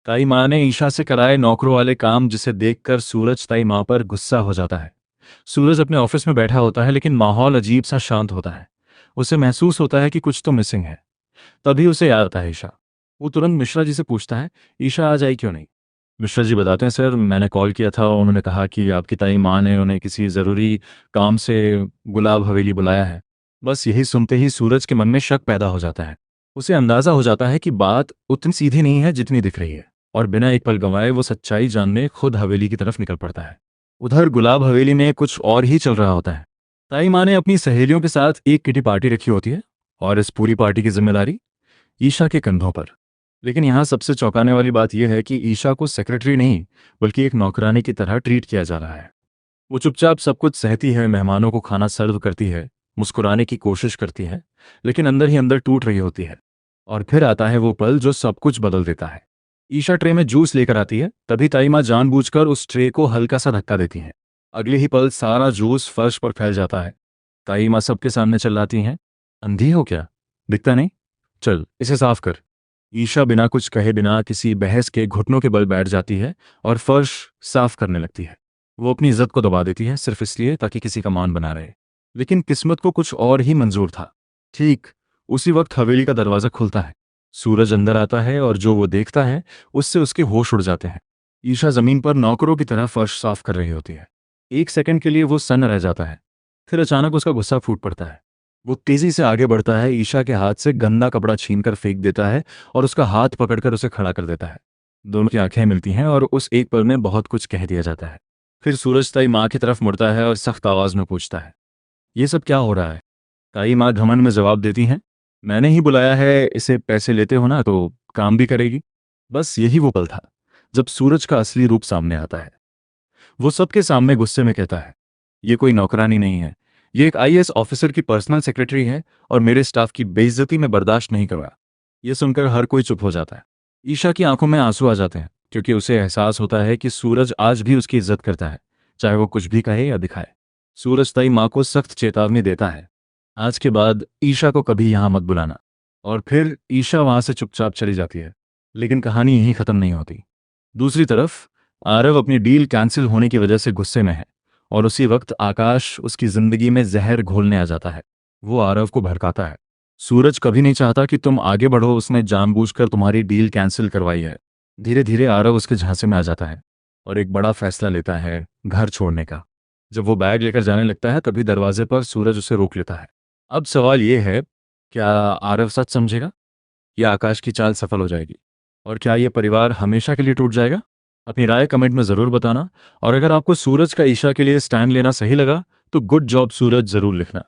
ताई माँ ने ईशा से कराए नौकरों वाले काम, जिसे देखकर सूरज ताई माँ पर गुस्सा हो जाता है। सूरज अपने ऑफिस में बैठा होता है, लेकिन माहौल अजीब सा शांत होता है। उसे महसूस होता है कि कुछ तो मिसिंग है। तभी उसे याद आता है ईशा। वो तुरंत मिश्रा जी से पूछता है, ईशा आज आई क्यों नहीं? मिश्रा जी बताते हैं, सर मैंने कॉल किया था, उन्होंने कहा कि आपकी ताई माँ ने उन्हें किसी ज़रूरी काम से गुलाब हवेली बुलाया है। बस यही सुनते ही सूरज के मन में शक पैदा हो जाता है। उसे अंदाज़ा हो जाता है कि बात उतनी सीधी नहीं है जितनी दिख रही है, और बिना एक पल गंवाए वो सच्चाई जानने खुद हवेली की तरफ निकल पड़ता है। उधर गुलाब हवेली में कुछ और ही चल रहा होता है। ताई माँ ने अपनी सहेलियों के साथ एक किटी पार्टी रखी होती है, और इस पूरी पार्टी की जिम्मेदारी ईशा के कंधों पर। लेकिन यहाँ सबसे चौंकाने वाली बात यह है कि ईशा को सेक्रेटरी नहीं, बल्कि एक नौकरानी की तरह ट्रीट किया जा रहा है। वो चुपचाप सब कुछ सहती है, मेहमानों को खाना सर्व करती है, मुस्कुराने की कोशिश करती है, लेकिन अंदर ही अंदर टूट रही होती है। और फिर आता है वो पल जो सब कुछ बदल देता है। ईशा ट्रे में जूस लेकर आती है, तभी ताई माँ जानबूझकर उस ट्रे को हल्का सा धक्का देती है। अगले ही पल सारा जूस फर्श पर फैल जाता है। ताई माँ सबके सामने चिल्लाती हैं, अंधी हो क्या? दिखता नहीं? चल इसे साफ कर। ईशा बिना कुछ कहे, बिना किसी बहस के घुटनों के बल बैठ जाती है और फर्श साफ करने लगती है। वो अपनी इज्जत को दबा देती है, सिर्फ इसलिए ताकि किसी का मान बना रहे। लेकिन किस्मत को कुछ और ही मंजूर था। ठीक उसी वक्त हवेली का दरवाजा खुलता है। सूरज अंदर आता है, और जो वो देखता है उससे उसके होश उड़ जाते हैं। ईशा जमीन पर नौकरों की तरह फर्श साफ कर रही होती है। एक सेकंड के लिए वो सन्न रह जाता है, फिर अचानक उसका गुस्सा फूट पड़ता है। वो तेजी से आगे बढ़ता है, ईशा के हाथ से गंदा कपड़ा छीनकर फेंक देता है और उसका हाथ पकड़कर उसे खड़ा कर देता है। दोनों की आंखें मिलती हैं और उस एक पल में बहुत कुछ कह दिया जाता है। फिर सूरज ताई माँ की तरफ मुड़ता है और सख्त आवाज में पूछता है, ये सब क्या हो रहा है? ताई माँ घमंड में जवाब देती हैं, मैंने ही बुलाया है, इसे पैसे लेते हो ना तो काम भी करेगी। बस यही वो पल था जब सूरज का असली रूप सामने आता है। वो सबके सामने गुस्से में कहता है, ये कोई नौकरानी नहीं है, ये एक आईएएस ऑफिसर की पर्सनल सेक्रेटरी है, और मेरे स्टाफ की बेइज्जती में बर्दाश्त नहीं करूंगा। ये सुनकर हर कोई चुप हो जाता है। ईशा की आंखों में आंसू आ जाते हैं, क्योंकि उसे एहसास होता है कि सूरज आज भी उसकी इज्जत करता है, चाहे वो कुछ भी कहे या दिखाए। सूरज ताई माँ को सख्त चेतावनी देता है, आज के बाद ईशा को कभी यहाँ मत बुलाना। और फिर ईशा वहां से चुपचाप चली जाती है। लेकिन कहानी यहीं खत्म नहीं होती। दूसरी तरफ आरव अपनी डील कैंसिल होने की वजह से गुस्से में है, और उसी वक्त आकाश उसकी जिंदगी में जहर घोलने आ जाता है। वो आरव को भड़काता है, सूरज कभी नहीं चाहता कि तुम आगे बढ़ो, उसने जानबूझकर तुम्हारी डील कैंसिल करवाई है। धीरे धीरे आरव उसके झांसे में आ जाता है और एक बड़ा फैसला लेता है, घर छोड़ने का। जब वो बैग लेकर जाने लगता है, तभी दरवाजे पर सूरज उसे रोक लेता है। अब सवाल ये है, क्या आरव सच समझेगा, या आकाश की चाल सफल हो जाएगी? और क्या ये परिवार हमेशा के लिए टूट जाएगा? अपनी राय कमेंट में ज़रूर बताना। और अगर आपको सूरज का ईशा के लिए स्टैंड लेना सही लगा, तो गुड जॉब सूरज ज़रूर लिखना।